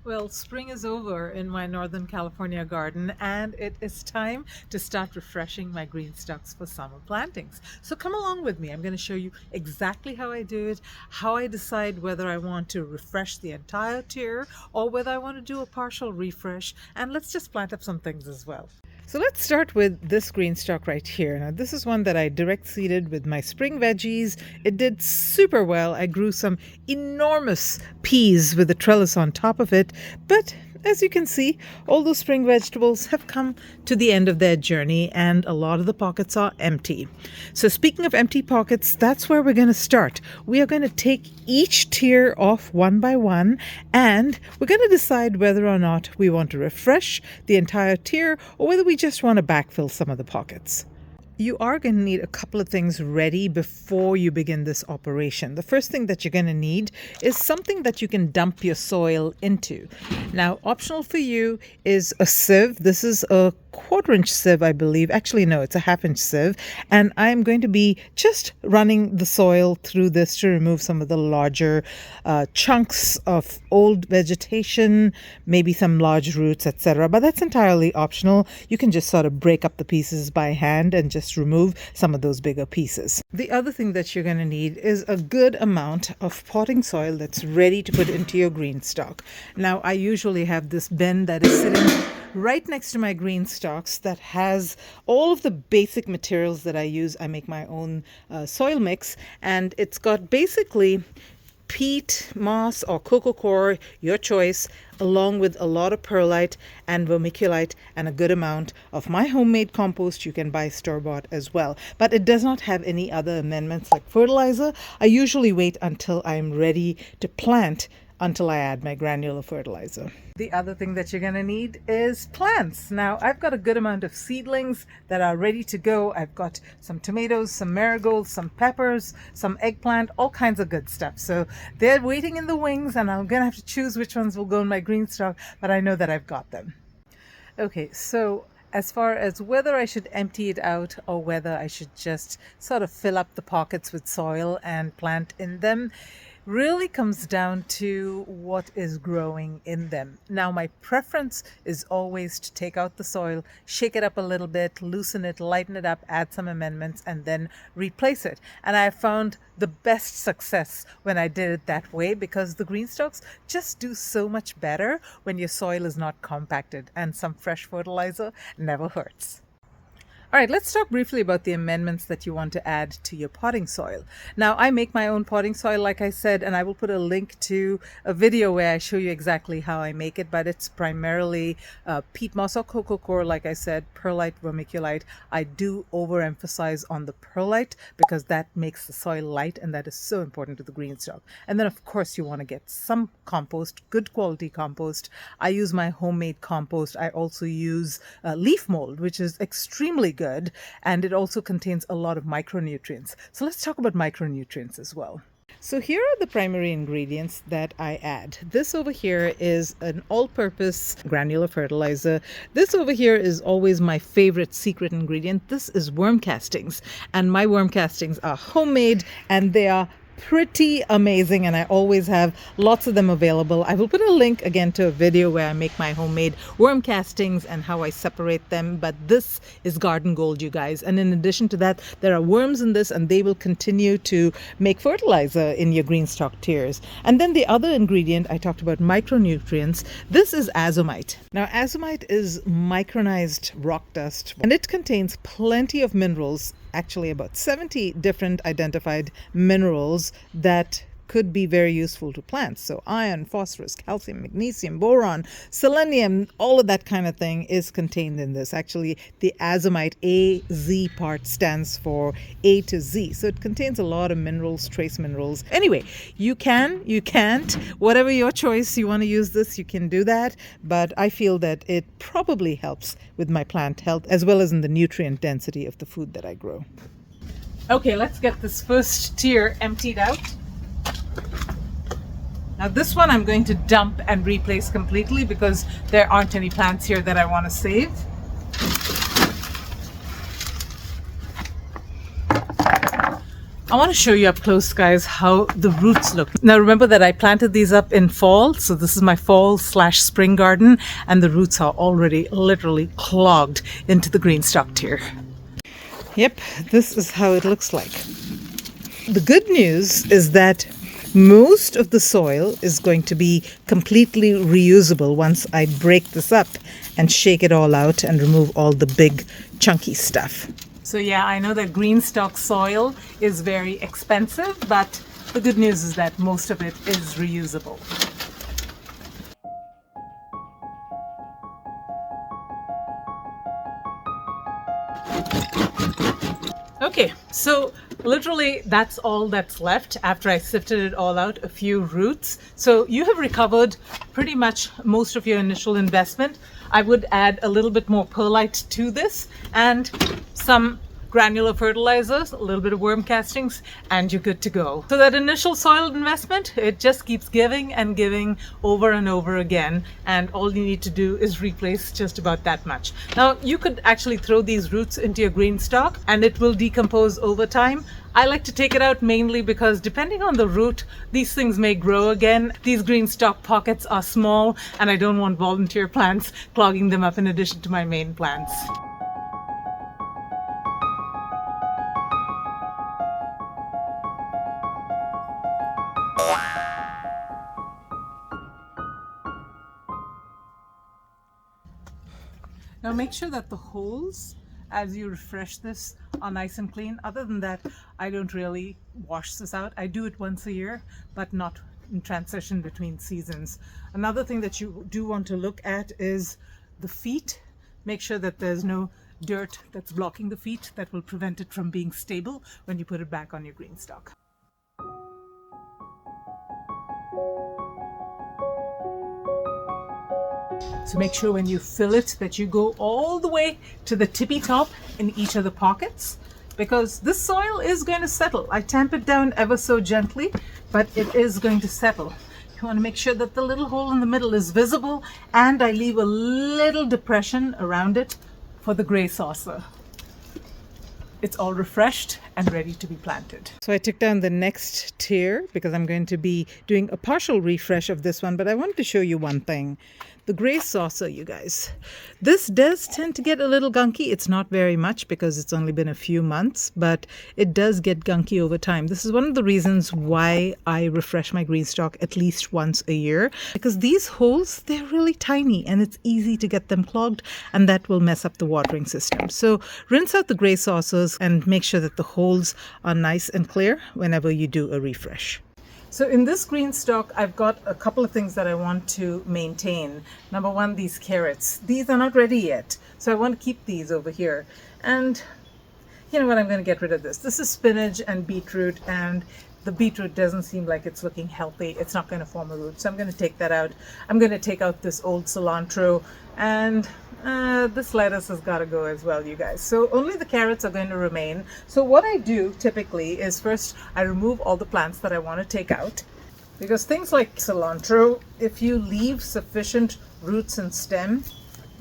Well, spring is over in my Northern California garden, and it is time to start refreshing my green stocks for summer plantings. So come along with me. I'm going to show you exactly how I do it, how I decide whether I want to refresh the entire tier or whether I want to do a partial refresh, and let's just plant up some things as well. So let's start with this green stalk right here. Now this is one that I direct seeded with my spring veggies. It did super well. I grew some enormous peas with a trellis on top of it, but as you can see, all those spring vegetables have come to the end of their journey and a lot of the pockets are empty. So speaking of empty pockets, that's where we're going to start. We are going to take each tier off one by one, and we're going to decide whether or not we want to refresh the entire tier or whether we just want to backfill some of the pockets. You are going to need a couple of things ready before you begin this operation. The first thing that you're going to need is something that you can dump your soil into. Now, optional for you is a sieve. This is a 1/4 inch sieve, I believe. Actually, no, it's a 1/2 inch sieve. And I'm going to be just running the soil through this to remove some of the larger chunks of old vegetation, maybe some large roots, etc. But that's entirely optional. You can just sort of break up the pieces by hand and just remove some of those bigger pieces. The other thing that you're going to need is a good amount of potting soil that's ready to put into your green stock. Now, I usually have this bin that is sitting right next to my green stalks that has all of the basic materials that I use. I make my own soil mix, and it's got basically peat, moss, or coco coir, your choice, along with a lot of perlite and vermiculite and a good amount of my homemade compost. You can buy store-bought as well, but it does not have any other amendments like fertilizer. I usually wait until I'm ready to plant until I add my granular fertilizer. The other thing that you're going to need is plants. Now, I've got a good amount of seedlings that are ready to go. I've got some tomatoes, some marigolds, some peppers, some eggplant, all kinds of good stuff. So they're waiting in the wings, and I'm going to have to choose which ones will go in my green stock, but I know that I've got them. Okay, so as far as whether I should empty it out or whether I should just sort of fill up the pockets with soil and plant in them, really comes down to what is growing in them. Now, my preference is always to take out the soil, shake it up a little bit, loosen it, lighten it up, add some amendments, and then replace it. And I found the best success when I did it that way, because the green stalks just do so much better when your soil is not compacted, and some fresh fertilizer never hurts. All right, let's talk briefly about the amendments that you want to add to your potting soil. Now, I make my own potting soil, like I said, and I will put a link to a video where I show you exactly how I make it, but it's primarily peat moss or coco coir, like I said, perlite, vermiculite. I do overemphasize on the perlite because that makes the soil light, and that is so important to the green stock. And then, of course, you want to get some compost, good quality compost. I use my homemade compost. I also use leaf mold, which is extremely good, and it also contains a lot of micronutrients. So let's talk about micronutrients as well. So here are the primary ingredients that I add. This over here is an all-purpose granular fertilizer. This over here is always my favorite secret ingredient. This is worm castings, and my worm castings are homemade, and they are pretty amazing, and I always have lots of them available. I will put a link again to a video where I make my homemade worm castings and how I separate them, but this is garden gold, you guys. And in addition to that, there are worms in this, and they will continue to make fertilizer in your green stock tiers. And then the other ingredient I talked about, micronutrients. This is azomite. Now, azomite is micronized rock dust, and it contains plenty of minerals, actually about 70 different identified minerals that could be very useful to plants. So iron, phosphorus, calcium, magnesium, boron, selenium, all of that kind of thing is contained in this. Actually, the azomite AZ part stands for A to Z. So it contains a lot of minerals, trace minerals. Anyway, you can't, whatever your choice, you want to use this, you can do that. But I feel that it probably helps with my plant health as well as in the nutrient density of the food that I grow. Okay, let's get this first tier emptied out. Now this one I'm going to dump and replace completely because there aren't any plants here that I want to save. I want to show you up close, guys, how the roots look. Now remember that I planted these up in fall, so this is my fall/spring garden, and the roots are already literally clogged into the GreenStalk tier. Yep, this is how it looks like. The good news is that most of the soil is going to be completely reusable once I break this up and shake it all out and remove all the big chunky stuff. So yeah, I know that GreenStalk soil is very expensive, but the good news is that most of it is reusable. Okay, so literally that's all that's left after I sifted it all out, a few roots. So you have recovered pretty much most of your initial investment. I would add a little bit more perlite to this and some granular fertilizers, a little bit of worm castings, and you're good to go. So that initial soil investment, it just keeps giving and giving over and over again, and all you need to do is replace just about that much. Now you could actually throw these roots into your GreenStalk and it will decompose over time. I like to take it out mainly because depending on the root, these things may grow again. These GreenStalk pockets are small and I don't want volunteer plants clogging them up in addition to my main plants. Now make sure that the holes, as you refresh this, are nice and clean. Other than that, I don't really wash this out. I do it once a year, but not in transition between seasons. Another thing that you do want to look at is the feet. Make sure that there's no dirt that's blocking the feet that will prevent it from being stable when you put it back on your GreenStalk. So make sure when you fill it that you go all the way to the tippy top in each of the pockets, because this soil is going to settle. I tamp it down ever so gently, but it is going to settle. You want to make sure that the little hole in the middle is visible, and I leave a little depression around it for the gray saucer. It's all refreshed and ready to be planted. So I took down the next tier because I'm going to be doing a partial refresh of this one, but I wanted to show you one thing. The gray saucer, you guys. This does tend to get a little gunky. It's not very much because it's only been a few months, but it does get gunky over time. This is one of the reasons why I refresh my GreenStalk at least once a year, because these holes, they're really tiny and it's easy to get them clogged, and that will mess up the watering system. So rinse out the gray saucers and make sure that the holes are nice and clear whenever you do a refresh. So in this GreenStalk, I've got a couple of things that I want to maintain. Number one, these carrots. These are not ready yet, so I want to keep these over here. And you know what, I'm going to get rid of this. This is spinach and beetroot, and the beetroot doesn't seem like it's looking healthy. It's not going to form a root, so I'm going to take that out. I'm going to take out this old cilantro, and this lettuce has got to go as well, you guys. So only the carrots are going to remain. So what I do typically is first I remove all the plants that I want to take out, because things like cilantro, if you leave sufficient roots and stem,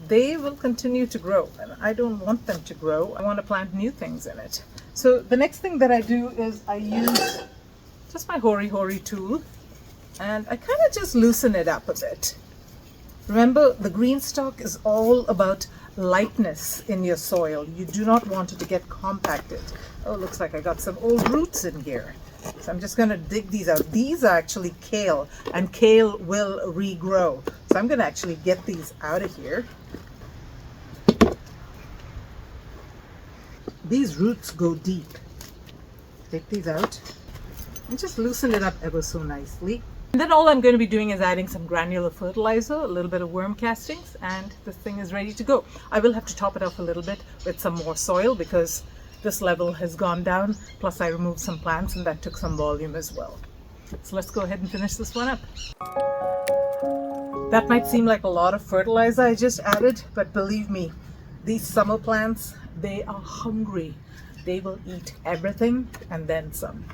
they will continue to grow, and I don't want them to grow. I want to plant new things in it. So the next thing that I do is I use just my hori tool, and I kind of just loosen it up a bit. Remember, the GreenStalk is all about lightness in your soil. You do not want it to get compacted. Oh, looks like I got some old roots in here. So I'm just going to dig these out. These are actually kale, and kale will regrow. So I'm going to actually get these out of here. These roots go deep. Take these out and just loosen it up ever so nicely. And then all I'm going to be doing is adding some granular fertilizer, a little bit of worm castings, and this thing is ready to go. I will have to top it off a little bit with some more soil because this level has gone down, plus I removed some plants and that took some volume as well. So let's go ahead and finish this one up. That might seem like a lot of fertilizer I just added, but believe me, these summer plants, they are hungry. They will eat everything and then some.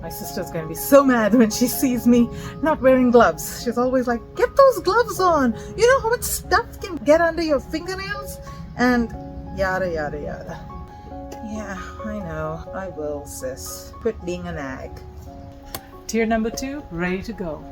My sister's going to be so mad when she sees me not wearing gloves. She's always like, get those gloves on. You know how much stuff can get under your fingernails? And yada, yada, yada. Yeah, I know. I will, sis. Quit being a nag. Tier number 2, ready to go.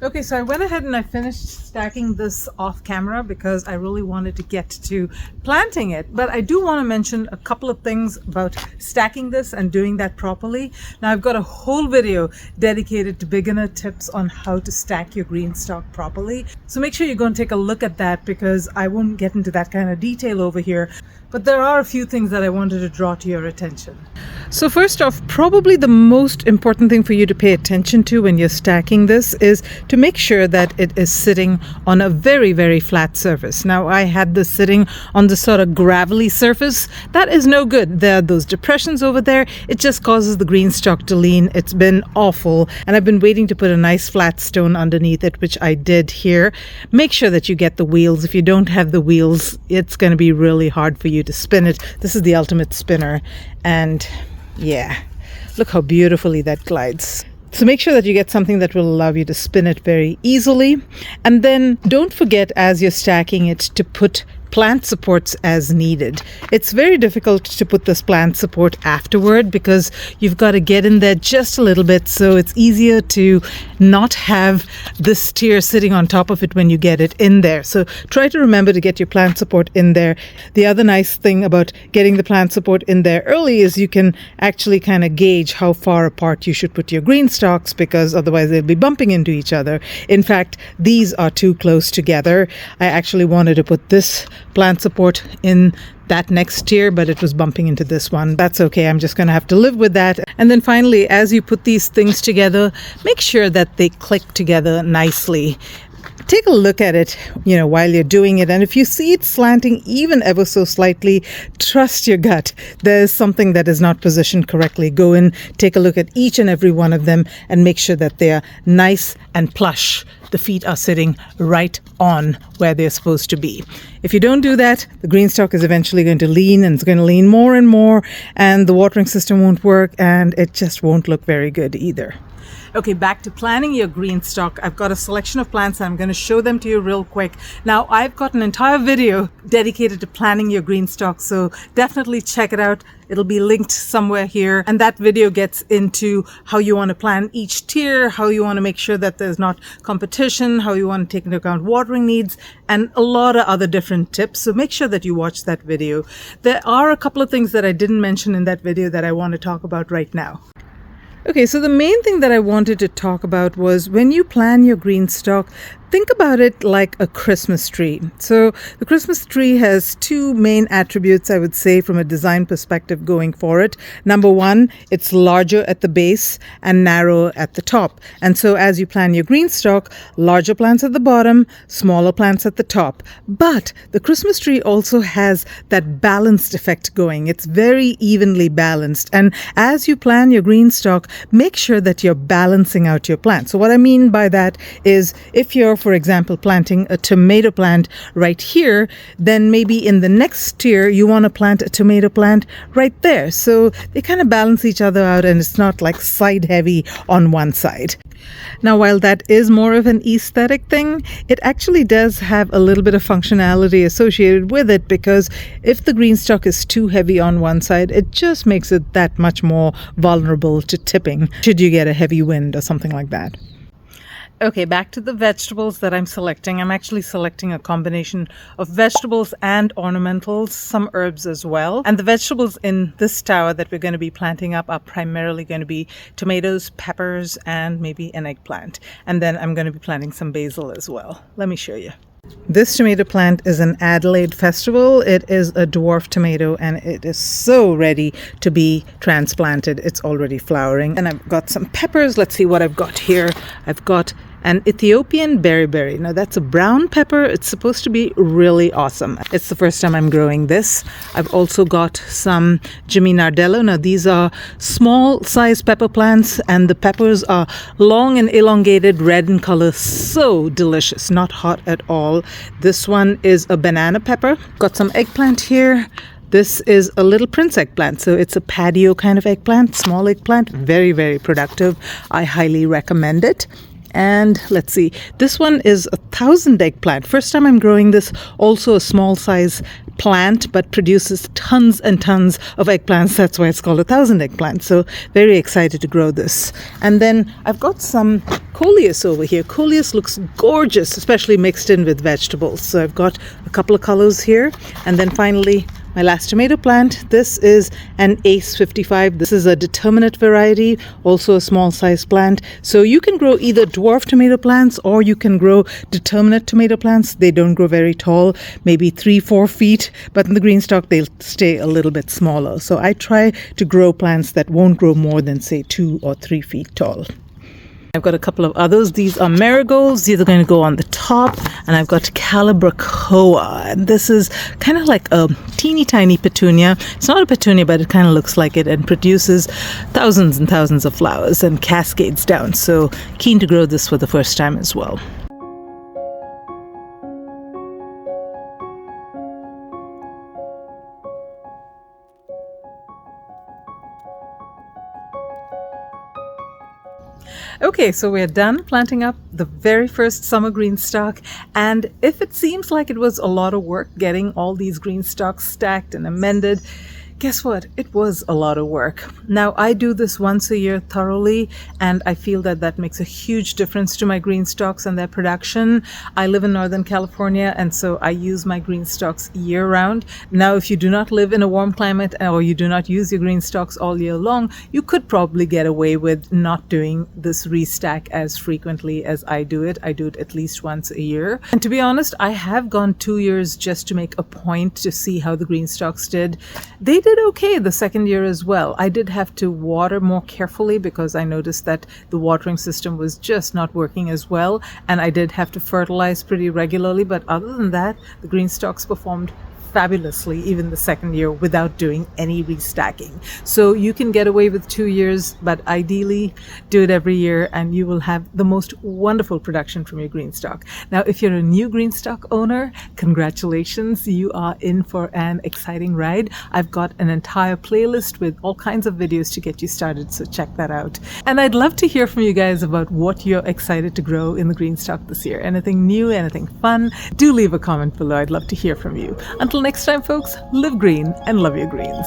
Okay, so I went ahead and I finished stacking this off camera because I really wanted to get to planting it. But I do want to mention a couple of things about stacking this and doing that properly. Now, I've got a whole video dedicated to beginner tips on how to stack your GreenStalk properly. So make sure you go and take a look at that because I won't get into that kind of detail over here. But there are a few things that I wanted to draw to your attention. So first off, probably the most important thing for you to pay attention to when you're stacking this is to make sure that it is sitting on a very, very flat surface. Now, I had this sitting on the sort of gravelly surface. That is no good. There are those depressions over there. It just causes the GreenStalk to lean. It's been awful. And I've been waiting to put a nice flat stone underneath it, which I did here. Make sure that you get the wheels. If you don't have the wheels, it's going to be really hard for you to spin it. This is the ultimate spinner. And yeah, look how beautifully that glides. So make sure that you get something that will allow you to spin it very easily. And then don't forget, as you're stacking it, to put plant supports as needed. It's very difficult to put this plant support afterward because you've got to get in there just a little bit, so it's easier to not have this tier sitting on top of it when you get it in there. So try to remember to get your plant support in there. The other nice thing about getting the plant support in there early is you can actually kind of gauge how far apart you should put your GreenStalks, because otherwise they'll be bumping into each other. In fact, these are too close together. I actually wanted to put this plant support in that next tier, but it was bumping into this one. That's okay. I'm just going to have to live with that. And then finally, as you put these things together, make sure that they click together nicely. Take a look at it, while you're doing it. And if you see it slanting even ever so slightly, trust your gut. There's something that is not positioned correctly. Go in, take a look at each and every one of them and make sure that they're nice and plush. The feet are sitting right on where they're supposed to be. If you don't do that, the GreenStalk is eventually going to lean, and it's going to lean more and more, and the watering system won't work, and it just won't look very good either. Okay, back to planting your GreenStalk. I've got a selection of plants. I'm going to show them to you real quick. Now, I've got an entire video dedicated to planting your GreenStalk, so definitely check it out. It'll be linked somewhere here. And that video gets into how you want to plan each tier, how you want to make sure that there's not competition, how you want to take into account watering needs, and a lot of other different tips. So make sure that you watch that video. There are a couple of things that I didn't mention in that video that I want to talk about right now. Okay, so the main thing that I wanted to talk about was when you plan your GreenStalk, think about it like a Christmas tree. So the Christmas tree has two main attributes, I would say, from a design perspective going for it. Number one, it's larger at the base and narrower at the top. And so as you plan your GreenStalk, larger plants at the bottom, smaller plants at the top. But the Christmas tree also has that balanced effect going. It's very evenly balanced. And as you plan your GreenStalk, make sure that you're balancing out your plants. So what I mean by that is if you're, for example, planting a tomato plant right here, then maybe in the next tier, you want to plant a tomato plant right there. So they kind of balance each other out and it's not like side heavy on one side. Now, while that is more of an aesthetic thing, it actually does have a little bit of functionality associated with it, because if the GreenStalk is too heavy on one side, it just makes it that much more vulnerable to tipping should you get a heavy wind or something like that. Okay, back to the vegetables that I'm selecting. I'm actually selecting a combination of vegetables and ornamentals, some herbs as well. And the vegetables in this tower that we're going to be planting up are primarily going to be tomatoes, peppers, and maybe an eggplant. And then I'm going to be planting some basil as well. Let me show you. This tomato plant is an Adelaide Festival. It is a dwarf tomato and it is so ready to be transplanted. It's already flowering. And I've got some peppers. Let's see what I've got here. I've got an Ethiopian beriberi. Now that's a brown pepper. It's supposed to be really awesome. It's the first time I'm growing this. I've also got some Jimmy Nardello. Now these are small size pepper plants and the peppers are long and elongated, red in color. So delicious, not hot at all. This one is a banana pepper. Got some eggplant here. This is a little prince eggplant, so it's a patio kind of eggplant, small eggplant, very, very productive. I highly recommend it. And let's see, this one is a 1,000 egg plant. First time I'm growing this, also a small size plant, but produces tons and tons of eggplants. That's why it's called a 1,000 egg plant. So very excited to grow this. And then I've got some coleus over here. Coleus looks gorgeous, especially mixed in with vegetables. So I've got a couple of colors here. And then finally, my last tomato plant. This is an Ace 55. This is a determinate variety, also a small size plant. So you can grow either dwarf tomato plants or you can grow determinate tomato plants. They don't grow very tall, maybe 3-4 feet, but in the GreenStalk they'll stay a little bit smaller. So I try to grow plants that won't grow more than say 2 or 3 feet tall. I've got a couple of others. These are marigolds. These are going to go on the top. And I've got calibrachoa. And this is kind of like a teeny tiny petunia. It's not a petunia, but it kind of looks like it and produces thousands and thousands of flowers and cascades down. So keen to grow this for the first time as well. Okay, so we're done planting up the very first summer GreenStalk, and if it seems like it was a lot of work getting all these GreenStalks stacked and amended, guess what? It was a lot of work. Now, I do this once a year thoroughly, and I feel that that makes a huge difference to my GreenStalks and their production. I live in Northern California, and so I use my GreenStalks year-round. Now, if you do not live in a warm climate or you do not use your GreenStalks all year long, you could probably get away with not doing this restack as frequently as I do it. I do it at least once a year. And to be honest, I have gone 2 years just to make a point to see how the GreenStalks did. They did okay the second year as well. I did have to water more carefully because I noticed that the watering system was just not working as well, and I did have to fertilize pretty regularly, but other than that, the GreenStalks performed fabulously even the second year without doing any restacking. So you can get away with 2 years, but ideally do it every year and you will have the most wonderful production from your GreenStalk. Now, if you're a new GreenStalk owner, congratulations, you are in for an exciting ride. I've got an entire playlist with all kinds of videos to get you started, so check that out. And I'd love to hear from you guys about what you're excited to grow in the GreenStalk this year. Anything new, anything fun? Do leave a comment below. I'd love to hear from you. Until next time, folks, live green and love your greens.